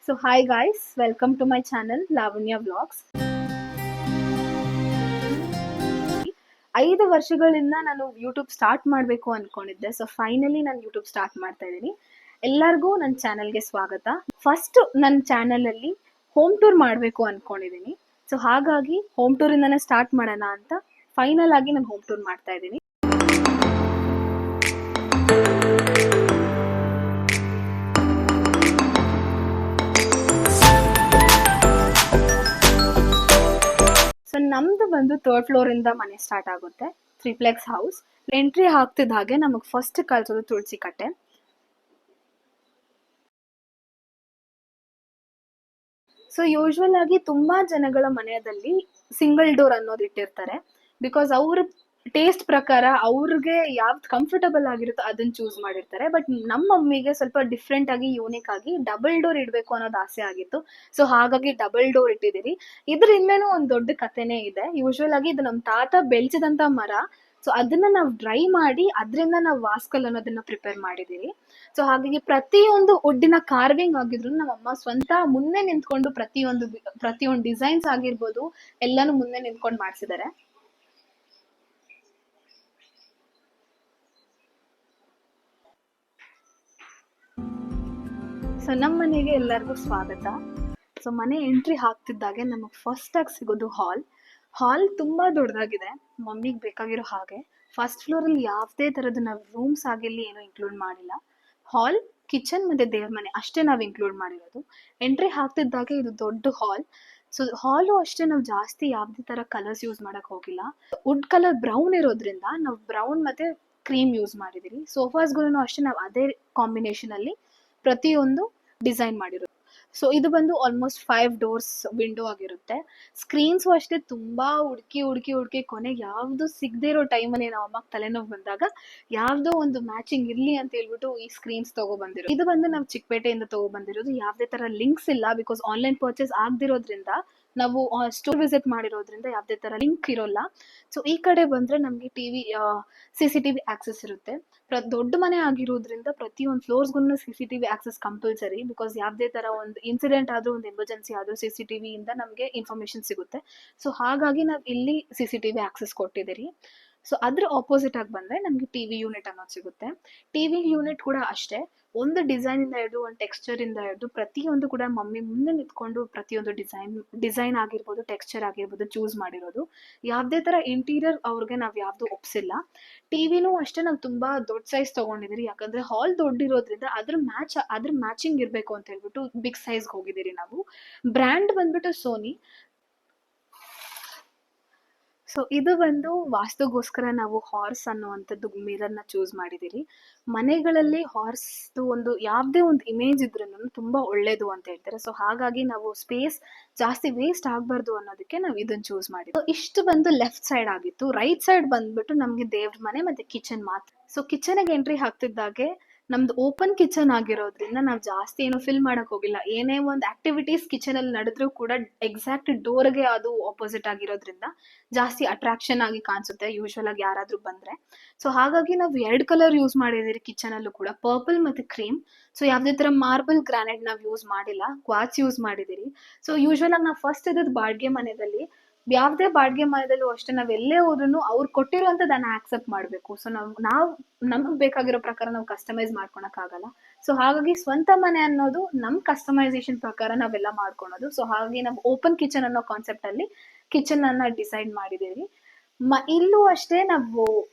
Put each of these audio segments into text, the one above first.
So hi guys, welcome to my channel Lavanya Vlogs. 5 ವರ್ಷಗಳಿಂದ ನಾನು YouTube start ಮಾಡಬೇಕು ಅನ್ಕೊಂಡಿದ್ದೆ. ಸೊ ಫೈನಲಿ ನಾನು ಯೂಟ್ಯೂಬ್ ಸ್ಟಾರ್ಟ್ ಮಾಡ್ತಾ ಇದ್ದೀನಿ. ಎಲ್ಲರಿಗೂ ನನ್ನ ಚಾನಲ್ಗೆ ಸ್ವಾಗತ. ಫಸ್ಟ್ ನನ್ನ ಚಾನಲ್ ಅಲ್ಲಿ ಹೋಮ್ ಟೂರ್ ಮಾಡಬೇಕು ಅನ್ಕೊಂಡಿದ್ದೀನಿ. ಸೊ ಹಾಗಾಗಿ ಹೋಮ್ ಟೂರ್ ಇಂದಾನೆ ಸ್ಟಾರ್ಟ್ ಮಾಡೋಣ ಅಂತ ಫೈನಲ್ ಆಗಿ ನಾನು ಹೋಮ್ ಟೂರ್ ಮಾಡ್ತಾ ಇದ್ದೀನಿ. ಸೊ ನಮ್ದು ಬಂದು 3rd ಫ್ಲೋರ್ ಇಂದ ಮನೆ ಸ್ಟಾರ್ಟ್ ಆಗುತ್ತೆ. 3ಪ್ಲೆx ಹೌಸ್. ಎಂಟ್ರಿ ಹಾಕ್ತಿದ್ದ ಹಾಗೆ ನಮಗೆ ಫಸ್ಟ್ ಕಳ್ಸೋದು ತುಳಸಿ ಕಟ್ಟೆ. ಸೊ ಯೂಶ್ವಲ್ ಆಗಿ ತುಂಬಾ ಜನಗಳ ಮನೆಯಲ್ಲಿ ಸಿಂಗಲ್ ಡೋರ್ ಅನ್ನೋದು ಇಟ್ಟಿರ್ತಾರೆ. ಬಿಕಾಸ್ ಅವ್ರ ಟೇಸ್ಟ್ ಪ್ರಕಾರ ಅವ್ರಿಗೆ ಯಾವ್ದು ಕಂಫರ್ಟಬಲ್ ಆಗಿರುತ್ತೋ ಅದನ್ನ ಚೂಸ್ ಮಾಡಿರ್ತಾರೆ. ಬಟ್ ನಮ್ಮ ಮಮ್ಮಿಗೆ ಸ್ವಲ್ಪ ಡಿಫ್ರೆಂಟ್ ಆಗಿ ಯೂನಿಕ್ ಆಗಿ ಡಬಲ್ ಡೋರ್ ಇಡಬೇಕು ಅನ್ನೋದು ಆಸೆ ಆಗಿತ್ತು. ಸೊ ಹಾಗಾಗಿ ಡಬಲ್ ಡೋರ್ ಇಟ್ಟಿದ್ದೀರಿ. ಇದ್ರ ಹಿಂದೆನೂ ಒಂದು ದೊಡ್ಡ ಕಥೆನೇ ಇದೆ. ಯೂಶ್ವಲ್ ಆಗಿ ಇದು ನಮ್ಮ ತಾತ ಬೆಳೆಸಿದಂತ ಮರ. ಸೊ ಅದನ್ನ ನಾವು ಡ್ರೈ ಮಾಡಿ ಅದರಿಂದ ನಾವು ವಾಸ್ಕಲ್ ಅನ್ನೋದನ್ನ ಪ್ರಿಪೇರ್ ಮಾಡಿದೀವಿ. ಸೊ ಹಾಗಾಗಿ ಪ್ರತಿಯೊಂದು ವುಡ್ಡಿನ ಕಾರ್ವಿಂಗ್ ಆಗಿದ್ರು ನಮ್ಮಮ್ಮ ಸ್ವಂತ ಮುಂದೆ ನಿಂತ್ಕೊಂಡು ಪ್ರತಿಯೊಂದು ಡಿಸೈನ್ಸ್ ಆಗಿರ್ಬೋದು ಎಲ್ಲಾನು ಮುಂದೆ ನಿಂತ್ಕೊಂಡು ಮಾಡಿಸಿದ್ದಾರೆ. ಸೊ ನಮ್ಮ ಮನೆಗೆ ಎಲ್ಲರಿಗೂ ಸ್ವಾಗತ. ಸೊ ಮನೆ ಎಂಟ್ರಿ ಹಾಕ್ತಿದ್ದಾಗೆ ನಮಗೆ ಫಸ್ಟ್ ಆಗಿ ಸಿಗೋದು ಹಾಲ್ ತುಂಬಾ ದೊಡ್ಡದಾಗಿದೆ, ಮಮ್ಮಿಗೆ ಬೇಕಾಗಿರೋ ಹಾಗೆ. ಫಸ್ಟ್ ಫ್ಲೋರ್ ಅಲ್ಲಿ ಯಾವುದೇ ತರದ್ದು ನಾವು ರೂಮ್ಸ್ ಆಗಿರ್ಲಿ ಏನೋ ಇನ್ಕ್ಲೂಡ್ ಮಾಡಿಲ್ಲ. ಹಾಲ್, ಕಿಚನ್ ಮತ್ತೆ ದೇವ್ರ ಮನೆ ಅಷ್ಟೇ ನಾವು ಇನ್ಕ್ಲೂಡ್ ಮಾಡಿರೋದು. ಎಂಟ್ರಿ ಹಾಕ್ತಿದ್ದಾಗೆ ಇದು ದೊಡ್ಡ ಹಾಲ್. ಸೊ ಹಾಲು ಅಷ್ಟೇ ನಾವು ಜಾಸ್ತಿ ಯಾವುದೇ ತರ ಕಲರ್ಸ್ ಯೂಸ್ ಮಾಡಕ್ ಹೋಗಿಲ್ಲ. ವುಡ್ ಕಲರ್ ಬ್ರೌನ್ ಇರೋದ್ರಿಂದ ನಾವು ಬ್ರೌನ್ ಮತ್ತೆ ಕ್ರೀಮ್ ಯೂಸ್ ಮಾಡಿದೀವಿ. ಸೋಫಾಸ್ಗಳು ಅಷ್ಟೇ ನಾವು ಅದೇ ಕಾಂಬಿನೇಷನ್ ಅಲ್ಲಿ ಪ್ರತಿಯೊಂದು ಡಿಸೈನ್ ಮಾಡಿರೋದು. ಸೊ ಇದು ಬಂದು ಆಲ್ಮೋಸ್ಟ್ 5 ಡೋರ್ಸ್ ವಿಂಡೋ ಆಗಿರುತ್ತೆ. ಸ್ಕ್ರೀನ್ಸ್ ಅಷ್ಟೇ ತುಂಬಾ ಹುಡುಕಿ ಕೊನೆಗೆ ಯಾವ್ದು ಸಿಗದೆ ಇರೋ ಟೈಮಲ್ಲಿ ನಾವು ಅಮ್ಮ ತಲೆನೋವು ಬಂದಾಗ ಯಾವ್ದೋ ಒಂದು ಮ್ಯಾಚಿಂಗ್ ಇರ್ಲಿ ಅಂತ ಹೇಳ್ಬಿಟ್ಟು ಈ ಸ್ಕ್ರೀನ್ಸ್ ತಗೊಬಂದಿರೋದು. ಇದು ಬಂದು ನಾವು ಚಿಕ್ಕಪೇಟೆಯಿಂದ ತಗೊಬಂದಿರೋದು. ಯಾವ್ದೇ ತರ ಲಿಂಕ್ಸ್ ಇಲ್ಲ, ಬಿಕಾಸ್ ಆನ್ಲೈನ್ ಪರ್ಚೇಸ್ ಆಗದಿರೋದ್ರಿಂದ ನಾವು ಸ್ಟೋರ್ ವಿಸಿಟ್ ಮಾಡಿರೋದ್ರಿಂದ ಯಾವ್ದೇ ತರ ಲಿಂಕ್ ಇರೋಲ್ಲ. ಸೊ ಈ ಕಡೆ ಬಂದ್ರೆ ನಮ್ಗೆ ಟಿವಿ CCTV ಆಕ್ಸೆಸ್ ಇರುತ್ತೆ. ದೊಡ್ಡ ಮನೆ ಆಗಿರೋದ್ರಿಂದ ಪ್ರತಿಯೊಂದು ಫ್ಲೋರ್ಸ್ಗೂ CCTV ಆಕ್ಸೆಸ್ ಕಂಪಲ್ಸರಿ. ಬಿಕಾಸ್ ಯಾವ್ದೇ ತರ ಒಂದು ಇನ್ಸಿಡೆಂಟ್ ಆದ್ರೂ ಒಂದು ಎಮರ್ಜೆನ್ಸಿ ಆದ್ರೂ CCTV ಇಂದ ನಮ್ಗೆ ಇನ್ಫಾರ್ಮೇಶನ್ ಸಿಗುತ್ತೆ. ಸೊ ಹಾಗಾಗಿ ನಾವ್ ಇಲ್ಲಿ CCTV ಆಕ್ಸೆಸ್ ಕೊಟ್ಟಿದ್ದೀರಿ. ಸೊ ಅದ್ರ ಆಪೋಸಿಟ್ ಆಗಿ ಬಂದ್ರೆ ನಮ್ಗೆ ಟಿವಿ ಯೂನಿಟ್ ಅನ್ನೋದು ಸಿಗುತ್ತೆ. ಟಿವಿ ಯೂನಿಟ್ ಕೂಡ ಅಷ್ಟೇ, ಒಂದು ಡಿಸೈನ್ ಇಂದ ಹಿಡಿದು ಒಂದು ಟೆಕ್ಸ್ಚರ್ ಇಂದ ಹಿಡಿದು ಪ್ರತಿಯೊಂದು ಕೂಡ ಮಮ್ಮಿ ಮುಂದೆ ನಿಂತ್ಕೊಂಡು ಪ್ರತಿಯೊಂದು ಡಿಸೈನ್ ಆಗಿರ್ಬೋದು, ಟೆಕ್ಸ್ಚರ್ ಆಗಿರ್ಬೋದು ಚೂಸ್ ಮಾಡಿರೋದು. ಯಾವ್ದೇ ತರ ಇಂಟೀರಿಯರ್ ಅವ್ರಿಗೆ ನಾವ್ ಯಾವ್ದು ಒಪ್ಸಿಲ್ಲ. ಟಿವಿನೂ ಅಷ್ಟೇ ನಾವು ತುಂಬಾ ದೊಡ್ಡ ಸೈಜ್ ತಗೊಂಡಿದ್ದೀರಿ. ಯಾಕಂದ್ರೆ ಹಾಲ್ ದೊಡ್ಡಿರೋದ್ರಿಂದ ಅದ್ರ ಮ್ಯಾಚಿಂಗ್ ಇರ್ಬೇಕು ಅಂತ ಹೇಳ್ಬಿಟ್ಟು ಬಿಗ್ ಸೈಜ್ ಹೋಗಿದ್ದೀರಿ ನಾವು. ಬ್ರ್ಯಾಂಡ್ ಬಂದ್ಬಿಟ್ಟು ಸೋನಿ. ಸೊ ಇದು ಬಂದು ವಾಸ್ತುಗೋಸ್ಕರ ನಾವು ಹಾರ್ಸ್ ಅನ್ನುವಂಥದ್ದು ಮಿರರ್ ನ ಚೂಸ್ ಮಾಡಿದೀರಿ. ಮನೆಗಳಲ್ಲಿ ಹಾರ್ಸ್ ಒಂದು ಯಾವ್ದೇ ಒಂದು ಇಮೇಜ್ ಇದ್ರೂ ತುಂಬಾ ಒಳ್ಳೇದು ಅಂತ ಹೇಳ್ತಾರೆ. ಸೊ ಹಾಗಾಗಿ ನಾವು ಸ್ಪೇಸ್ ಜಾಸ್ತಿ ವೇಸ್ಟ್ ಆಗ್ಬಾರ್ದು ಅನ್ನೋದಕ್ಕೆ ನಾವು ಇದನ್ನ ಚೂಸ್ ಮಾಡಿದ್ವಿ. ಇಷ್ಟು ಬಂದು ಲೆಫ್ಟ್ ಸೈಡ್ ಆಗಿತ್ತು. ರೈಟ್ ಸೈಡ್ ಬಂದ್ಬಿಟ್ಟು ನಮ್ಗೆ ದೇವ್ರ ಮನೆ ಮತ್ತೆ ಕಿಚನ್ ಮಾತ್ರ. ಸೊ ಕಿಚನ್ಗೆ ಎಂಟ್ರಿ ಹಾಕ್ತಿದ್ದಾಗೆ ನಮ್ದು ಓಪನ್ ಕಿಚನ್ ಆಗಿರೋದ್ರಿಂದ ನಾವು ಜಾಸ್ತಿ ಏನು ಫಿಲ್ ಮಾಡಕ್ ಹೋಗಿಲ್ಲ. ಏನೇ ಒಂದು ಆಕ್ಟಿವಿಟೀಸ್ ಕಿಚನ್ ಅಲ್ಲಿ ನಡೆದ್ರೂ ಕೂಡ ಎಕ್ಸಾಕ್ಟ್ ಡೋರ್ಗೆ ಅದು ಆಪೋಸಿಟ್ ಆಗಿರೋದ್ರಿಂದ ಜಾಸ್ತಿ ಅಟ್ರಾಕ್ಷನ್ ಆಗಿ ಕಾಣಿಸುತ್ತೆ ಯೂಶುವಲ್ ಆಗಿ ಯಾರಾದ್ರೂ ಬಂದ್ರೆ. ಸೊ ಹಾಗಾಗಿ ನಾವು 2 ಕಲರ್ ಯೂಸ್ ಮಾಡಿದಿರಿ ಕಿಚನ್ ಅಲ್ಲೂ ಕೂಡ, ಪರ್ಪಲ್ ಮತ್ತೆ ಕ್ರೀಮ್. ಸೊ ಯಾವ್ದೇ ತರ ಮಾರ್ಬಲ್ ಗ್ರಾನೈಟ್ ನಾವ್ ಯೂಸ್ ಮಾಡಿಲ್ಲ, ಕ್ವಾರ್ಟ್ಸ್ ಯೂಸ್ ಮಾಡಿದಿರಿ. ಸೊ ಯೂಶುವಲ್ ಆಗಿ ನಾವು ಫಸ್ಟ್ ಇದ್ದದ್ದು ಬಾಡಿಗೆ ಮನೆಯಲ್ಲಿ. ಯಾವ್ದೇ ಬಾಡಿಗೆ ಮನೆಯಲ್ಲೂ ಅಷ್ಟೇ ನಾವ್ ಎಲ್ಲೇ ಹೋದ್ರು ಅವ್ರು ಕೊಟ್ಟಿರೋಂಥದ್ದನ್ನ ಆಕ್ಸೆಪ್ಟ್ ಮಾಡ್ಬೇಕು. ಸೊ ನಾವ್ ನಮಗ್ ಬೇಕಾಗಿರೋ ಪ್ರಕಾರ ನಾವು ಕಸ್ಟಮೈಸ್ ಮಾಡ್ಕೊಳಕ್ ಆಗಲ್ಲ. ಸೊ ಹಾಗಾಗಿ ಸ್ವಂತ ಮನೆ ಅನ್ನೋದು ನಮ್ ಕಸ್ಟಮೈಸೇಷನ್ ಪ್ರಕಾರ ನಾವೆಲ್ಲ ಮಾಡ್ಕೊಳೋದು. ಸೊ ಹಾಗಾಗಿ ನಾವು ಓಪನ್ ಕಿಚನ್ ಅನ್ನೋ ಕಾನ್ಸೆಪ್ಟ್ ಅಲ್ಲಿ ಕಿಚನ್ ಅನ್ನ ಡಿಸೈಡ್ ಮಾಡಿದೀವಿ. ಇಲ್ಲೂ ಅಷ್ಟೇ ನಾವು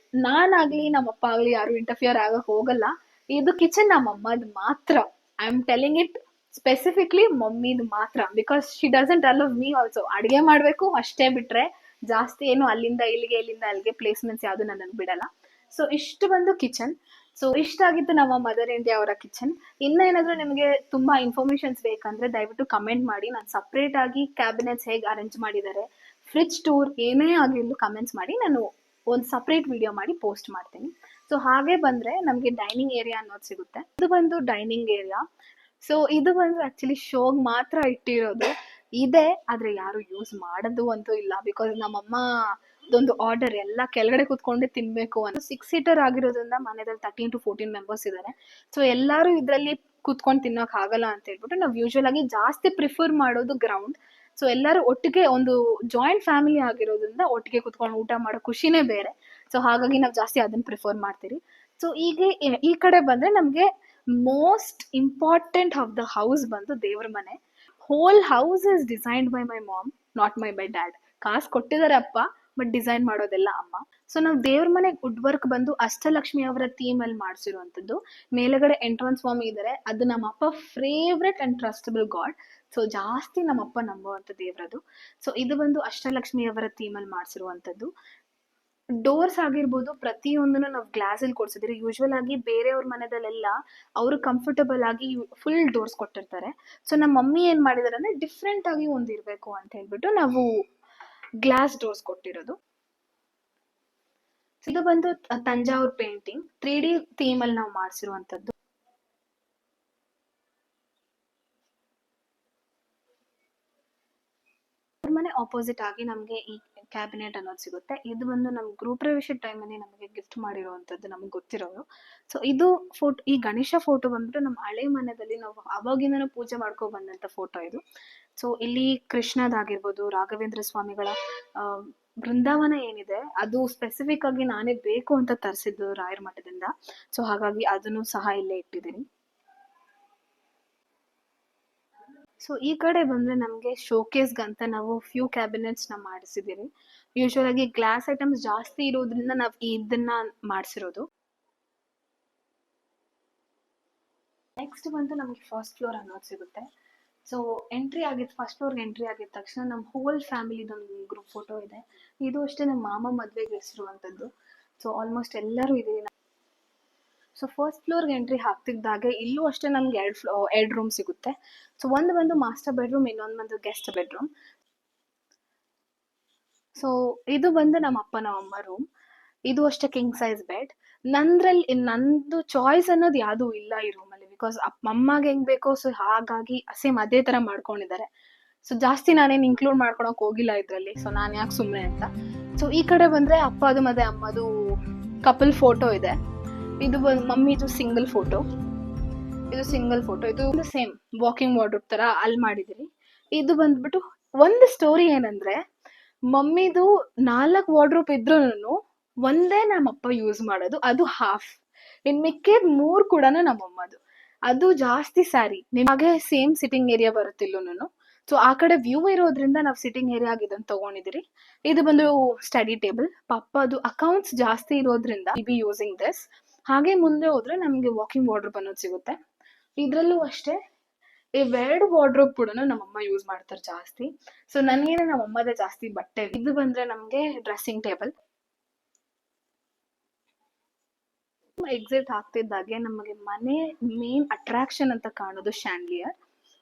ನಾನಾಗ್ಲಿ ನಮ್ಮಪ್ಪ ಆಗ್ಲಿ ಯಾರು ಇಂಟರ್ಫಿಯರ್ ಆಗಕ್ ಹೋಗಲ್ಲ. ಇದು ಕಿಚನ್ ನಮ್ಮಮ್ಮದ್ ಮಾತ್ರ. I am telling it specifically ಮಮ್ಮಿದ್ ಮಾತ್ರ. Because she doesn't allow me also. ಅಡಿಗೆ ಮಾಡ್ಬೇಕು ಅಷ್ಟೇ ಬಿಟ್ರೆ ಜಾಸ್ತಿ ಏನು ಅಲ್ಲಿಂದ ಅಲ್ಲಿಗೆ ಪ್ಲೇಸ್ಮೆಂಟ್ಸ್ ಯಾವ್ದು ನನಗೆ ಬಿಡಲ್ಲ. ಸೊ ಇಷ್ಟು ಬಂದು ಕಿಚನ್. ಸೊ ಇಷ್ಟ ಆಗಿತ್ತು ನಮ್ಮ ಮದರ್ ಇಂಡಿಯಾ ಅವರ ಕಿಚನ್. ಇನ್ನ ಏನಾದ್ರೂ ನಿಮಗೆ ತುಂಬಾ ಇನ್ಫಾರ್ಮೇಶನ್ಸ್ ಬೇಕಂದ್ರೆ ದಯವಿಟ್ಟು ಕಮೆಂಟ್ ಮಾಡಿ. ನಾನು ಸಪ್ರೇಟ್ ಆಗಿ ಕ್ಯಾಬಿನೆಟ್ಸ್ ಹೇಗೆ ಅರೇಂಜ್ ಮಾಡಿದ್ದಾರೆ, ಫ್ರಿಡ್ಜ್ ಟೂರ್ ಏನೇ ಆಗಿರ್ಲು ಕಮೆಂಟ್ಸ್ ಮಾಡಿ, ನಾನು ಒಂದು ಸಪ್ರೇಟ್ ವಿಡಿಯೋ ಮಾಡಿ ಪೋಸ್ಟ್ ಮಾಡ್ತೀನಿ. ಸೊ ಹಾಗೆ ಬಂದ್ರೆ ನಮ್ಗೆ ಡೈನಿಂಗ್ ಏರಿಯಾ ಅನ್ನೋದು ಸಿಗುತ್ತೆ. ಇದು ಬಂದು ಡೈನಿಂಗ್ ಏರಿಯಾ. ಸೊ ಇದು ಬಂದು ಆಕ್ಚುಲಿ ಶೋಗ್ ಮಾತ್ರ ಇಟ್ಟಿರೋದು ಇದೆ, ಆದ್ರೆ ಯಾರು ಯೂಸ್ ಮಾಡೋದು ಅಂತೂ ಇಲ್ಲ. ಬಿಕಾಸ್ ನಮ್ಮಮ್ಮ ಇದೊಂದು ಆರ್ಡರ್ ಎಲ್ಲ ಕೆಳಗಡೆ ಕೂತ್ಕೊಂಡೆ ತಿನ್ಬೇಕು ಅಂತ. 6 ಸೀಟರ್ ಆಗಿರೋದ್ರಿಂದ ಮನೆಯಲ್ಲಿ 13 to 14 ಮೆಂಬರ್ಸ್ ಇದ್ದಾರೆ. ಸೊ ಎಲ್ಲಾರು ಇದ್ರಲ್ಲಿ ಕೂತ್ಕೊಂಡು ತಿನ್ನೋಕ್ ಆಗಲ್ಲ ಅಂತ ಹೇಳ್ಬಿಟ್ಟು ನಾವು ಯೂಶುವಲ್ ಆಗಿ ಜಾಸ್ತಿ ಪ್ರಿಫರ್ ಮಾಡೋದು ಗ್ರೌಂಡ್. ಸೊ ಎಲ್ಲರೂ ಒಟ್ಟಿಗೆ ಒಂದು ಜಾಯಿಂಟ್ ಫ್ಯಾಮಿಲಿ ಆಗಿರೋದ್ರಿಂದ ಒಟ್ಟಿಗೆ ಕುತ್ಕೊಂಡು ಊಟ ಮಾಡೋ ಖುಷಿನೇ ಬೇರೆ. ಸೊ ಹಾಗಾಗಿ ನಾವು ಜಾಸ್ತಿ ಅದನ್ನ ಪ್ರಿಫರ್ ಮಾಡ್ತೀವಿ. ಸೊ ಈಗ ಈ ಕಡೆ ಬಂದ್ರೆ ನಮ್ಗೆ most important of the house ಬಂದು ದೇವ್ರ ಮನೆ. Whole house is designed by my mom, not my dad. ಕಾಸು ಕೊಟ್ಟಿದ್ದಾರೆ ಅಪ್ಪ, ಬಟ್ ಡಿಸೈನ್ ಮಾಡೋದೆಲ್ಲ ಅಮ್ಮ. ಸೊ ನಾವು ದೇವ್ರ ಮನೆ ವುಡ್ ವರ್ಕ್ ಬಂದು ಅಷ್ಟಲಕ್ಷ್ಮಿ ಅವರ ಥೀಮ್ ಅಲ್ಲಿ ಮಾಡಿಸಿರುವಂತದ್ದು. ಮೇಲೆಗಡೆ ಎಂಟ್ರನ್ಸ್ ಸ್ವಾಮಿ ಇದಾರೆ, ಅದು ನಮ್ಮಪ್ಪ favourite and trustable god. So ಜಾಸ್ತಿ ನಮ್ಮಪ್ಪ ನಂಬುವಂತ ದೇವ್ರದು. ಸೊ ಇದು ಬಂದು ಅಷ್ಟಲಕ್ಷ್ಮಿ ಅವರ ಥೀಮ್ ಅಲ್ಲಿ ಮಾಡಿಸಿರುವಂತದ್ದು. ಡೋರ್ಸ್ ಆಗಿರ್ಬೋದು ಪ್ರತಿಯೊಂದನ್ನು ನಾವು ಗ್ಲಾಸ್ ಅಲ್ಲಿ ಕೊಡ್ಸಿದ್ರಿ. ಯೂಶುವಲ್ ಆಗಿ ಬೇರೆಯವ್ರ ಮನೆದಲ್ಲೆಲ್ಲ ಅವರು ಕಂಫರ್ಟಬಲ್ ಆಗಿ ಫುಲ್ ಡೋರ್ಸ್ ಕೊಟ್ಟಿರ್ತಾರೆ. ಸೊ ನಮ್ಮ ಮಮ್ಮಿ ಏನ್ ಮಾಡಿದಾರೆ ಅಂದ್ರೆ ಡಿಫ್ರೆಂಟ್ ಆಗಿ ಒಂದ್ ಇರ್ಬೇಕು ಅಂತ ಹೇಳ್ಬಿಟ್ಟು ನಾವು ಗ್ಲಾಸ್ ಡೋರ್ಸ್ ಕೊಟ್ಟಿರೋದು. ಇದು ಬಂದು ತಂಜಾವೂರ್ ಪೇಂಟಿಂಗ್ 3D ಥೀಮ್ ಅಲ್ಲಿ ನಾವು ಮಾಡಿಸಿರುವಂತದ್ದು. ಮನೆ ಆಪೋಸಿಟ್ ಆಗಿ ನಮ್ಗೆ ಈ ಕ್ಯಾಬಿನೆಟ್ ಅನ್ನೋದು ಸಿಗುತ್ತೆ. ಇದು ಬಂದು ನಮ್ ಗೃಹ ಪ್ರವೇಶದ ಟೈಮ್ ಅಲ್ಲಿ ನಮಗೆ ಗಿಫ್ಟ್ ಮಾಡಿರುವಂತದ್ದು, ನಮ್ಗೆ ಗೊತ್ತಿರೋರು. ಸೊ ಇದು ಫೋಟೋ, ಈ ಗಣೇಶ ಫೋಟೋ ಬಂದ್ಬಿಟ್ಟು ನಮ್ಮ ಹಳೆ ಮನೆಯಲ್ಲಿ ನಾವು ಅವಾಗಿಂದನೂ ಪೂಜೆ ಮಾಡ್ಕೊ ಬಂದಂತ ಫೋಟೋ ಇದು. ಸೊ ಇಲ್ಲಿ ಕೃಷ್ಣದಾಗಿರ್ಬೋದು, ರಾಘವೇಂದ್ರ ಸ್ವಾಮಿಗಳ ಬೃಂದಾವನ ಏನಿದೆ ಅದು ಸ್ಪೆಸಿಫಿಕ್ ಆಗಿ ನಾನೇ ಬೇಕು ಅಂತ ತರಿಸಿದ್ದು ರಾಯರ ಮಠದಿಂದ. ಸೊ ಹಾಗಾಗಿ ಅದನ್ನು ಸಹ ಇಲ್ಲೇ ಇಟ್ಟಿದ್ದೀನಿ. ಸೊ ಈ ಕಡೆ ಬಂದ್ರೆ ನಮ್ಗೆ ಶೋಕೇಸ್ಗಂತ ನಾವು ಫ್ಯೂ ಕ್ಯಾಬಿನೆಟ್ಸ್ ನ ಮಾಡಿಸಿದೀವಿ. ಯೂಶುವಲ್ ಆಗಿ ಗ್ಲಾಸ್ ಐಟಮ್ಸ್ ಜಾಸ್ತಿ ಇರೋದ್ರಿಂದ ನಾವು ಇದನ್ನ ಮಾಡಿಸಿರೋದು. ನೆಕ್ಸ್ಟ್ ಬಂದು ನಮ್ಗೆ ಫಸ್ಟ್ ಫ್ಲೋರ್ ಅನ್ನೋದು ಸಿಗುತ್ತೆ. ಸೊ ಎಂಟ್ರಿ ಆಗಿದ್ದು, ಫಸ್ಟ್ ಫ್ಲೋರ್ಗೆ ಎಂಟ್ರಿ ಆಗಿದ ತಕ್ಷಣ ನಮ್ಮ ಹೋಲ್ ಫ್ಯಾಮಿಲಿದೊಂದು ಗ್ರೂಪ್ ಫೋಟೋ ಇದೆ. ಇದು ಅಷ್ಟೇ ನಮ್ಮ ಮಾಮ ಮದ್ವೆಗೆ ಇರಿಸಿರುವಂತದ್ದು. ಸೊ ಆಲ್ಮೋಸ್ಟ್ ಎಲ್ಲರೂ ಇದೀವಿ. ಸೊ ಫಸ್ಟ್ ಫ್ಲೋರ್ಗೆ ಎಂಟ್ರಿ ಹಾಕ್ತಿದ್ದಾಗೆ ಇಲ್ಲೂ ಅಷ್ಟೇ ನಮ್ಗೆ ಎರಡು ರೂಮ್ ಸಿಗುತ್ತೆ. ಸೊ ಒಂದು ಬಂದು ಮಾಸ್ಟರ್ ಬೆಡ್ರೂಮ್, ಇನ್ನೊಂದು ಬಂದು ಗೆಸ್ಟ್ ಬೆಡ್ರೂಮ್. ಸೊ ಇದು ಬಂದು ನಮ್ಮ ಅಪ್ಪ ನಮ್ಮ ಅಮ್ಮ ರೂಮ್. ಇದು ಅಷ್ಟೇ ಕಿಂಗ್ ಸೈಜ್ ಬೆಡ್. ನಂದು ಚಾಯ್ಸ್ ಅನ್ನೋದು ಯಾವ್ದು ಇಲ್ಲ ಈ ರೂಮ್ ಅಲ್ಲಿ, ಬಿಕಾಸ್ ಅಮ್ಮಗೆ ಹೆಂಗ್ ಬೇಕೋ ಸೊ ಹಾಗಾಗಿ ಸೇಮ್ ಅದೇ ತರ ಮಾಡ್ಕೊಂಡಿದ್ದಾರೆ. ಸೊ ಜಾಸ್ತಿ ನಾನೇನು ಇನ್ಕ್ಲೂಡ್ ಮಾಡ್ಕೊಳಕ್ ಹೋಗಿಲ್ಲ ಇದ್ರಲ್ಲಿ, ಸೊ ನಾನ್ ಯಾಕೆ ಸುಮ್ಮನೆ ಅಂತ. ಸೊ ಈ ಕಡೆ ಬಂದ್ರೆ ಅಪ್ಪದು ಮತ್ತೆ ಅಮ್ಮದು ಕಪಲ್ ಫೋಟೋ ಇದೆ. ಇದು ಮಮ್ಮಿದು ಸಿಂಗಲ್ ಫೋಟೋ, ಇದು ಸಿಂಗಲ್ ಫೋಟೋ. ಇದು ಸೇಮ್ ವಾಕಿಂಗ್ ವಾರ್ಡ್ರೋಬ್ ತರ ಅಲ್ಲಿ ಮಾಡಿದಿರಿ. ಇದು ಬಂದ್ಬಿಟ್ಟು ಒಂದು ಸ್ಟೋರಿ ಏನಂದ್ರೆ, ಮಮ್ಮಿದು 4 ವಾರ್ಡ್ರೋಬ್ ಇದ್ರೂನು ಒಂದೇ ನಮ್ಮಪ್ಪ ಯೂಸ್ ಮಾಡೋದು, ಅದು ಹಾಫ್. ಇನ್ ಮಿಕ್ಕಿದ್ 3 ಕೂಡ ನಮ್ಮಮ್ಮದು. ಅದು ಜಾಸ್ತಿ ಸ್ಯಾರಿ. ಹಾಗೆ ಸೇಮ್ ಸಿಟ್ಟಿಂಗ್ ಏರಿಯಾ ಬರುತ್ತಿಲ್ಲೂನು. ಸೊ ಆ ಕಡೆ ವ್ಯೂ ಇರೋದ್ರಿಂದ ನಾವು ಸಿಟ್ಟಿಂಗ್ ಏರಿಯಾ ಆಗಿದ್ದನ್ನು ತಗೊಂಡಿದ್ದೀರಿ. ಇದು ಬಂದು ಸ್ಟಡಿ ಟೇಬಲ್. ಪಪ್ಪದು ಅಕೌಂಟ್ಸ್ ಜಾಸ್ತಿ ಇರೋದ್ರಿಂದ ಬಿ ಯೂಸಿಂಗ್ ದಿಸ್. ಹಾಗೆ ಮುಂದೆ ಹೋದ್ರೆ ನಮ್ಗೆ ವಾಕಿಂಗ್ ವಾರ್ಡ್ರೋಬ್ ಅನ್ನೋದು ಸಿಗುತ್ತೆ. ಇದ್ರಲ್ಲೂ ಅಷ್ಟೇ ಇವೆರಡು ವಾರ್ಡ್ರೋಬ್ ಕೂಡ ನಮ್ಮಮ್ಮ ಯೂಸ್ ಮಾಡ್ತಾರೆ ಜಾಸ್ತಿ. ಸೊ ನನ್ಗೇನೆ ನಮ್ಮಮ್ಮದೇ ಜಾಸ್ತಿ ಬಟ್ಟೆ. ಇದು ಬಂದ್ರೆ ನಮ್ಗೆ ಡ್ರೆಸ್ಸಿಂಗ್ ಟೇಬಲ್. ಎಕ್ಸಿಟ್ ಆಗ್ತಿದ್ದಾಗೆ ನಮಗೆ ಮನೆ ಮೇನ್ ಅಟ್ರಾಕ್ಷನ್ ಅಂತ ಕಾಣೋದು ಶ್ಯಾಂಡ್ಲಿಯರ್,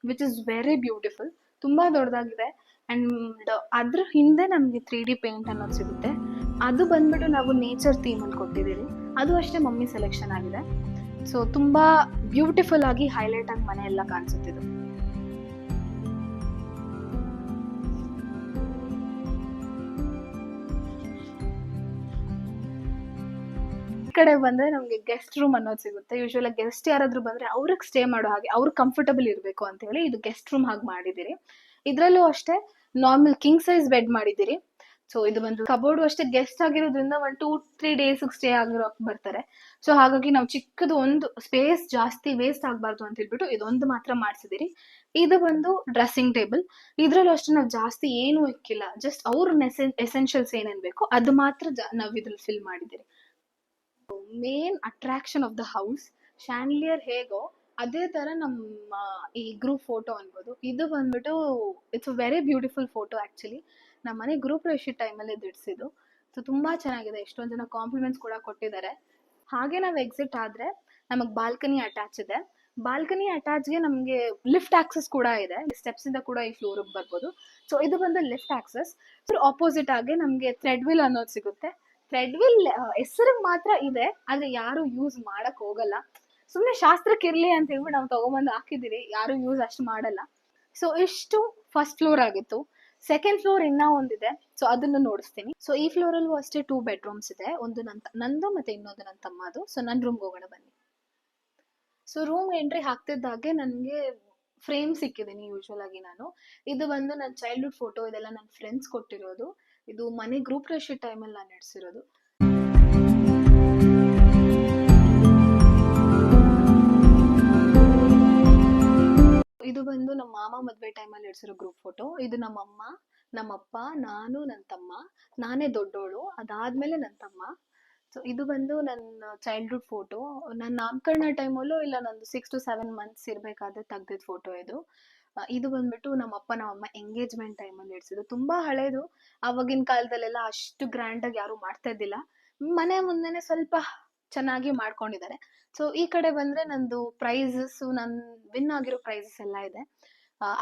ವಿಚ್ ಇಸ್ ವೆರಿ ಬ್ಯೂಟಿಫುಲ್. ತುಂಬಾ ದೊಡ್ಡದಾಗಿದೆ. ಅಂಡ್ ಅದ್ರ ಹಿಂದೆ ನಮ್ಗೆ 3D ಪೇಂಟ್ ಅನ್ನೋದು ಸಿಗುತ್ತೆ. ಅದು ಬಂದ್ಬಿಟ್ಟು ನಾವು ನೇಚರ್ ಥೀಮ್ ಅಲ್ಲಿ ಕೊಟ್ಟಿದ್ದೀವಿ. ಅದು ಅಷ್ಟೇ ಮಮ್ಮಿ ಸೆಲೆಕ್ಷನ್ ಆಗಿದೆ. ಸೊ ತುಂಬಾ ಬ್ಯೂಟಿಫುಲ್ ಆಗಿ ಹೈಲೈಟ್ ಆಗಿ ಮನೆ ಎಲ್ಲ ಕಾಣಿಸುತ್ತಿದ್ದು. ಕಡೆ ಬಂದ್ರೆ ನಮ್ಗೆ ಗೆಸ್ಟ್ ರೂಮ್ ಅನ್ನೋದು ಸಿಗುತ್ತೆ. ಯೂಶುವಲ್ ಗೆಸ್ಟ್ ಯಾರಾದ್ರೂ ಬಂದ್ರೆ ಅವ್ರಿಗೆ ಸ್ಟೇ ಮಾಡೋ ಹಾಗೆ, ಅವ್ರಿಗೆ ಕಂಫರ್ಟಬಲ್ ಇರ್ಬೇಕು ಅಂತ ಹೇಳಿ ಇದು ಗೆಸ್ಟ್ ರೂಮ್ ಹಾಗೆ ಮಾಡಿದಿರಿ. ಇದ್ರಲ್ಲೂ ಅಷ್ಟೇ ನಾರ್ಮಲ್ ಕಿಂಗ್ ಸೈಜ್ ಬೆಡ್ ಮಾಡಿದಿರಿ. ಸೊ ಇದು ಬಂದು ಕಬೋರ್ಡ್ ಅಷ್ಟೇ ಗೆಸ್ಟ್ ಆಗಿರೋದ್ರಿಂದ 1-2-3 ಡೇಸ್ ಸ್ಟೇ ಆಗಿರೋ ಬರ್ತಾರೆ. ಸೊ ಹಾಗಾಗಿ ನಾವು ಚಿಕ್ಕದು ಒಂದು ಸ್ಪೇಸ್ ಜಾಸ್ತಿ ವೇಸ್ಟ್ ಆಗ್ಬಾರ್ದು ಅಂತ ಹೇಳ್ಬಿಟ್ಟು ಇದೊಂದು ಮಾತ್ರ ಮಾಡ್ಸಿದಿರಿ. ಇದು ಬಂದು ಡ್ರೆಸ್ಸಿಂಗ್ ಟೇಬಲ್. ಇದ್ರಲ್ಲೂ ಅಷ್ಟೇ ನಾವು ಜಾಸ್ತಿ ಏನು ಇಕ್ಕಿಲ್ಲ, ಜಸ್ಟ್ ಅವ್ರ ಎಸೆನ್ಷಿಯಲ್ಸ್ ಏನೇನ್ ಬೇಕು ಅದು ಮಾತ್ರ ನಾವ್ ಇದ್ರಲ್ಲಿ ಫಿಲ್ ಮಾಡಿದಿರಿ. Main attraction of the house chandelier ಹೇಗೋ ಅದೇ ತರ ನಮ್ಮ ಈ ಗ್ರೂಪ್ ಫೋಟೋ ಅನ್ಬೋದು. ಇದು ಬಂದ್ಬಿಟ್ಟು it's very beautiful photo. Actually ನಮ್ಮ ಮನೆ ಗ್ರೂಪ್ ಪ್ರವೇಶದ ಟೈಮಲ್ಲಿ ಇಡಿಸಿದ್ದು. ಸೊ ತುಂಬಾ ಚೆನ್ನಾಗಿದೆ. ಎಷ್ಟೊಂದ್ ಜನ ಕಾಂಪ್ಲಿಮೆಂಟ್ಸ್ ಕೂಡ ಕೊಟ್ಟಿದ್ದಾರೆ. ಹಾಗೆ ನಾವು ಎಕ್ಸಿಟ್ ಆದ್ರೆ ನಮಗ್ ಬಾಲ್ಕನಿ ಅಟ್ಯಾಚ್ ಇದೆ. ಬಾಲ್ಕನಿ ಅಟ್ಯಾಚ್ಗೆ ನಮ್ಗೆ ಲಿಫ್ಟ್ ಆಕ್ಸೆಸ್ ಕೂಡ ಇದೆ. ಸ್ಟೆಪ್ಸ್ ಇಂದ ಕೂಡ ಈ ಫ್ಲೋರ್ ಬರ್ಬೋದು. ಸೊ ಇದು ಬಂದು ಲಿಫ್ಟ್ ಆಕ್ಸೆಸ್. ಆಪೋಸಿಟ್ ಆಗಿ ನಮ್ಗೆ ಥ್ರೆಡ್ ವಿಲ್ ಅನ್ನೋದು ಸಿಗುತ್ತೆ. ಥ್ರೆಡ್ ವಿಲ್ ಹೆಸರಿಗೆ ಮಾತ್ರ ಇದೆ, ಆದ್ರೆ ಯಾರು ಯೂಸ್ ಮಾಡಕ್ ಹೋಗಲ್ಲ. ಸುಮ್ನೆ ಶಾಸ್ತ್ರಕ್ಕೆ ಇರ್ಲಿ ಅಂತ ಹೇಳ್ಬಿಟ್ಟು ನಾವು ತಗೊಂಬಂದು ಹಾಕಿದಿರಿ. ಯಾರು ಯೂಸ್ ಅಷ್ಟು ಮಾಡಲ್ಲ. ಸೊ ಇಷ್ಟು ಫಸ್ಟ್ ಫ್ಲೋರ್ ಆಗಿತ್ತು. ಸೆಕೆಂಡ್ ಫ್ಲೋರ್ ಇನ್ನ ಒಂದಿದೆ. ಸೊ ಅದನ್ನು ನೋಡಿಸ್ತೀನಿ. ಸೊ ಈ ಫ್ಲೋರ್ ಅಲ್ಲೂ ಅಷ್ಟೇ 2 ಬೆಡ್ರೂಮ್ಸ್ ಇದೆ. ಒಂದು ನಂದು ಮತ್ತೆ ಇನ್ನೊಂದು ನನ್ನ ತಮ್ಮದು. ಸೊ ನನ್ನ ರೂಮ್ಗೆ ಹೋಗೋಣ ಬನ್ನಿ. ಸೊ ರೂಮ್ ಎಂಟ್ರಿ ಹಾಕ್ತಿದ್ದಾಗೆ ನನಗೆ ಫ್ರೇಮ್ ಸಿಕ್ಕಿದ್ದೀನಿ ಯೂಶುವಲ್ ಆಗಿ ನಾನು. ಇದು ಬಂದು ನನ್ನ ಚೈಲ್ಡ್ಹುಡ್ ಫೋಟೋ, ಇದೆಲ್ಲ ನನ್ನ ಫ್ರೆಂಡ್ಸ್ ಕೊಟ್ಟಿರೋದು. ಇದು ಮನೆ ಗ್ರೂಪ್ ರಶಿ ಟೈಮಲ್ಲಿ ನಾನು ನಡೆಸಿರೋದು. ಇದು ಬಂದು ನಮ್ಮ ಮಾಮ ಮದ್ವೆ ಟೈಮಲ್ಲಿ ನಡೆಸಿರೋ ಗ್ರೂಪ್ ಫೋಟೋ. ಇದು ನಮ್ಮಮ್ಮ, ನಮ್ಮಪ್ಪ, ನಾನು, ನನ್ನ ತಮ್ಮ. ನಾನೇ ದೊಡ್ಡೋಳು, ಅದಾದ್ಮೇಲೆ ನನ್ನ ತಮ್ಮ. ಸೊ ಇದು ಬಂದು ನನ್ನ ಚೈಲ್ಡ್ಹುಡ್ ಫೋಟೋ. ನನ್ನ ನಾಮಕರಣ ಟೈಮಲ್ಲೂ ಇಲ್ಲ, ನಂದು 6 to 7 months ಇರಬೇಕಾದ್ರೆ ತೆಗ್ದಿದ್ದ ಫೋಟೋ ಇದು. ಇದು ಬಂದ್ಬಿಟ್ಟು ನಮ್ಮಪ್ಪ ನಮ್ಮಮ್ಮ ಎಂಗೇಜ್ಮೆಂಟ್ ಟೈಮಲ್ಲಿ ನಡೆಸಿದ್ದು. ತುಂಬಾ ಹಳೇದು. ಆವಾಗಿನ ಕಾಲದಲ್ಲೆಲ್ಲ ಅಷ್ಟು ಗ್ರ್ಯಾಂಡ್ ಆಗಿ ಯಾರು ಮಾಡ್ತಾ ಇದ್ದಿಲ್ಲ. ಮನೆ ಮುಂದೆನೆ ಸ್ವಲ್ಪ ಚೆನ್ನಾಗಿ ಮಾಡ್ಕೊಂಡಿದ್ದಾರೆ. ಸೊ ಈ ಕಡೆ ಬಂದ್ರೆ ನಂದು ಪ್ರೈಸಸ್, ನನ್ ವಿನ್ ಆಗಿರೋ ಪ್ರೈಸಸ್ ಎಲ್ಲ ಇದೆ.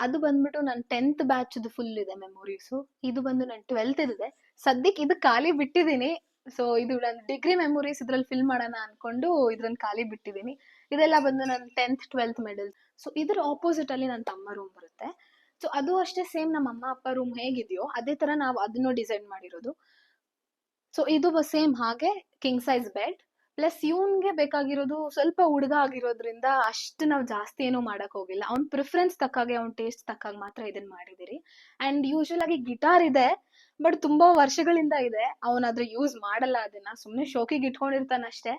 ಅದು ಬಂದ್ಬಿಟ್ಟು ನನ್ನ 10th ಬ್ಯಾಚ್ ಫುಲ್ ಇದೆ ಮೆಮೊರೀಸು. ಇದು ಬಂದು ನನ್ನ 12th ಇದೆ. ಸದ್ಯಕ್ಕೆ ಇದು ಖಾಲಿ ಬಿಟ್ಟಿದ್ದೀನಿ. ಸೊ ಇದು ನನ್ನ ಡಿಗ್ರಿ ಮೆಮೊರೀಸ್ ಇದ್ರಲ್ಲಿ ಫಿಲ್ ಮಾಡೋಣ ಅನ್ಕೊಂಡು ಇದ್ರನ್ನ ಖಾಲಿ ಬಿಟ್ಟಿದ್ದೀನಿ. ಇದೆಲ್ಲ ಬಂದು ನನ್ನ 10th 12th ಮೆಡಲ್. ಸೊ ಇದ್ರ ಆಪೋಸಿಟ್ ಅಲ್ಲಿ ನನ್ನ ತಮ್ಮ ರೂಮ್ ಬರುತ್ತೆ. ಸೊ ಅದು ಅಷ್ಟೇ ಸೇಮ್ ನಮ್ಮ ಅಮ್ಮ ಅಪ್ಪ ರೂಮ್ ಹೇಗಿದೆಯೋ ಅದೇ ತರ ನಾವು ಅದನ್ನು ಡಿಸೈನ್ ಮಾಡಿರೋದು. ಸೊ ಇದು ಸೇಮ್ ಹಾಗೆ ಕಿಂಗ್ ಸೈಜ್ ಬೆಡ್. ಪ್ಲಸ್ ಇವನ್ಗೆ ಬೇಕಾಗಿರೋದು ಸ್ವಲ್ಪ ಹುಡುಗ ಆಗಿರೋದ್ರಿಂದ ಅಷ್ಟು ನಾವು ಜಾಸ್ತಿ ಏನೂ ಮಾಡಕ್ ಹೋಗಿಲ್ಲ. ಅವ್ನ ಪ್ರಿಫರೆನ್ಸ್ ತಕ್ಕಾಗೆ, ಅವ್ನ ಟೇಸ್ಟ್ ತಕ್ಕಾಗ ಮಾತ್ರ ಇದನ್ನ ಮಾಡಿದಿರಿ. ಅಂಡ್ ಯೂಶುವಲ್ ಆಗಿ ಗಿಟಾರ್ ಇದೆ, ಬಟ್ ತುಂಬಾ ವರ್ಷಗಳಿಂದ ಇದೆ. ಅವನ ಅದ್ರ ಯೂಸ್ ಮಾಡಲ್ಲ, ಅದನ್ನ ಸುಮ್ನೆ ಶೋಕಿಗೆ ಇಟ್ಕೊಂಡಿರ್ತಾನಷ್ಟೇ.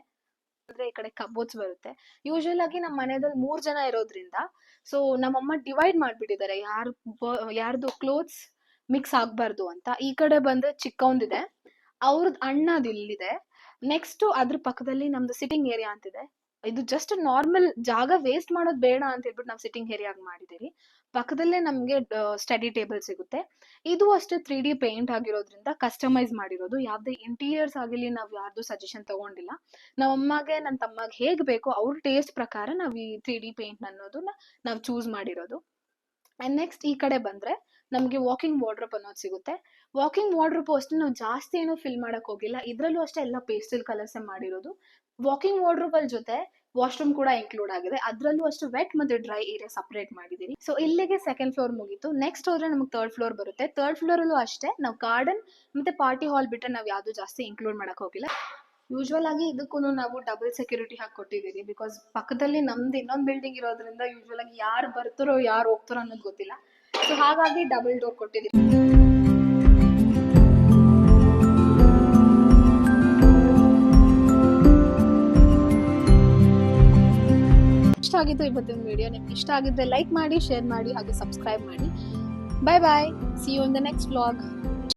ಅಂದ್ರೆ ಈ ಕಡೆ ಕಬೋರ್ಡ್ಸ್ ಬರುತ್ತೆ. ಯೂಶುವಲ್ ಆಗಿ ನಮ್ಮ ಮನೆಯಲ್ಲಿ 3 ಜನ ಇರೋದ್ರಿಂದ ಸೊ ನಮ್ಮಮ್ಮ ಡಿವೈಡ್ ಮಾಡ್ಬಿಟ್ಟಿದ್ದಾರೆ, ಯಾರ್ದು ಕ್ಲೋತ್ಸ್ ಮಿಕ್ಸ್ ಆಗ್ಬಾರ್ದು ಅಂತ. ಈ ಕಡೆ ಬಂದ್ರೆ ಚಿಕ್ಕವಂದಿದೆ, ಅವ್ರದ್ ಅಣ್ಣದ್ ಇಲ್ಲಿದೆ. ನೆಕ್ಸ್ಟ್ ಅದ್ರ ಪಕ್ಕದಲ್ಲಿ ನಮ್ದು ಸಿಟ್ಟಿಂಗ್ ಏರಿಯಾ ಅಂತಿದೆ. ಇದು ಜಸ್ಟ್ ನಾರ್ಮಲ್ ಜಾಗ ವೇಸ್ಟ್ ಮಾಡೋದು ಬೇಡ ಅಂತ ಹೇಳ್ಬಿಟ್ಟು ನಾವು ಸಿಟ್ಟಿಂಗ್ ಏರಿಯಾ ಮಾಡಿದೀವಿ. ಪಕ್ಕದಲ್ಲೇ ನಮ್ಗೆ ಸ್ಟಡಿ ಟೇಬಲ್ ಸಿಗುತ್ತೆ. ಇದು ಅಷ್ಟೇ 3D ಪೇಂಟ್ ಆಗಿರೋದ್ರಿಂದ ಕಸ್ಟಮೈಸ್ ಮಾಡಿರೋದು. ಯಾವ್ದೇ ಇಂಟೀರಿಯರ್ಸ್ ಆಗಿರ್ಲಿ ನಾವು ಯಾರ್ದು ಸಜೆಷನ್ ತಗೊಂಡಿಲ್ಲ. ನಮ್ಮ ಅಮ್ಮಗೆ ನನ್ನ ತಮ್ಮಗೆ ಹೇಗ್ ಬೇಕೋ ಅವ್ರ ಟೇಸ್ಟ್ ಪ್ರಕಾರ ನಾವು ಈ 3D ಪೇಂಟ್ ಅನ್ನೋದನ್ನ ನಾವು ಚೂಸ್ ಮಾಡಿರೋದು. ಅಂಡ್ ನೆಕ್ಸ್ಟ್ ಈ ಕಡೆ ಬಂದ್ರೆ ನಮ್ಗೆ ವಾಕಿಂಗ್ ವಾರ್ಡ್ರೋಬ್ ಅನ್ನೋದು ಸಿಗುತ್ತೆ. ವಾಕಿಂಗ್ ವಾರ್ಡ್ರೋಬ್ ಅಷ್ಟೇ ನಾವು ಜಾಸ್ತಿ ಏನು ಫಿಲ್ ಮಾಡಕ್ ಹೋಗಿಲ್ಲ. ಇದ್ರಲ್ಲೂ ಅಷ್ಟೇ ಎಲ್ಲ ಪೇಸ್ಟಲ್ ಕಲರ್ಸ್ ಮಾಡಿರೋದು. ವಾಕಿಂಗ್ ವಾರ್ಡ್ರೋಬ್ ಅಲ್ಲಿ ಜೊತೆ ವಾಶ್ರೂಮ್ ಕೂಡ ಇನ್ಕ್ಲೂಡ್ ಆಗಿದೆ. ಅದ್ರಲ್ಲೂ ಅಷ್ಟು ವೆಟ್ ಮತ್ತೆ ಡ್ರೈ ಏರಿಯಾ ಸಪರೇಟ್ ಮಾಡಿದೀನಿ. ಸೊ ಇಲ್ಲಿಗೆ 2nd ಫ್ಲೋರ್ ಮುಗೀತು. ನೆಕ್ಸ್ಟ್ ಹೋದ್ರೆ ನಮ್ಗೆ 3rd ಫ್ಲೋರ್ ಬರುತ್ತೆ. 3rd ಫ್ಲೋರ್ ಅಲ್ಲೂ ಅಷ್ಟೇ ನಾವು ಗಾರ್ಡನ್ ಮತ್ತೆ ಪಾರ್ಟಿ ಹಾಲ್ ಬಿಟ್ರೆ ನಾವು ಯಾವ್ದು ಜಾಸ್ತಿ ಇನ್ಕ್ಲೂಡ್ ಮಾಡಕ್ ಹೋಗಿಲ್ಲ. ಯೂಶುವಲ್ ಆಗಿ ಇದಕ್ಕೂ ನಾವು ಡಬಲ್ ಸೆಕ್ಯೂರಿಟಿ ಹಾಕಿ ಕೊಟ್ಟಿದ್ದೀವಿ. ಬಿಕಾಸ್ ಪಕ್ಕದಲ್ಲಿ ನಮ್ದು ಇನ್ನೊಂದು ಬಿಲ್ಡಿಂಗ್ ಇರೋದ್ರಿಂದ ಯೂಶುವಲ್ ಆಗಿ ಯಾರು ಬರ್ತಾರೋ ಯಾರು ಹೋಗ್ತಾರೋ ಅನ್ನೋದು ಗೊತ್ತಿಲ್ಲ. ಸೊ ಹಾಗಾಗಿ ಡಬಲ್ ಡೋರ್ ಕೊಟ್ಟಿದ್ದೀವಿ. ಇಷ್ಟ ಆಗಿದ್ದು ಇವತ್ತಿನ ವಿಡಿಯೋ. ನಿಮ್ಗೆ ಇಷ್ಟ ಆಗಿದ್ರೆ ಲೈಕ್ ಮಾಡಿ, ಶೇರ್ ಮಾಡಿ, ಹಾಗೆ ಸಬ್ಸ್ಕ್ರೈಬ್ ಮಾಡಿ. Bye bye, see you in the next vlog.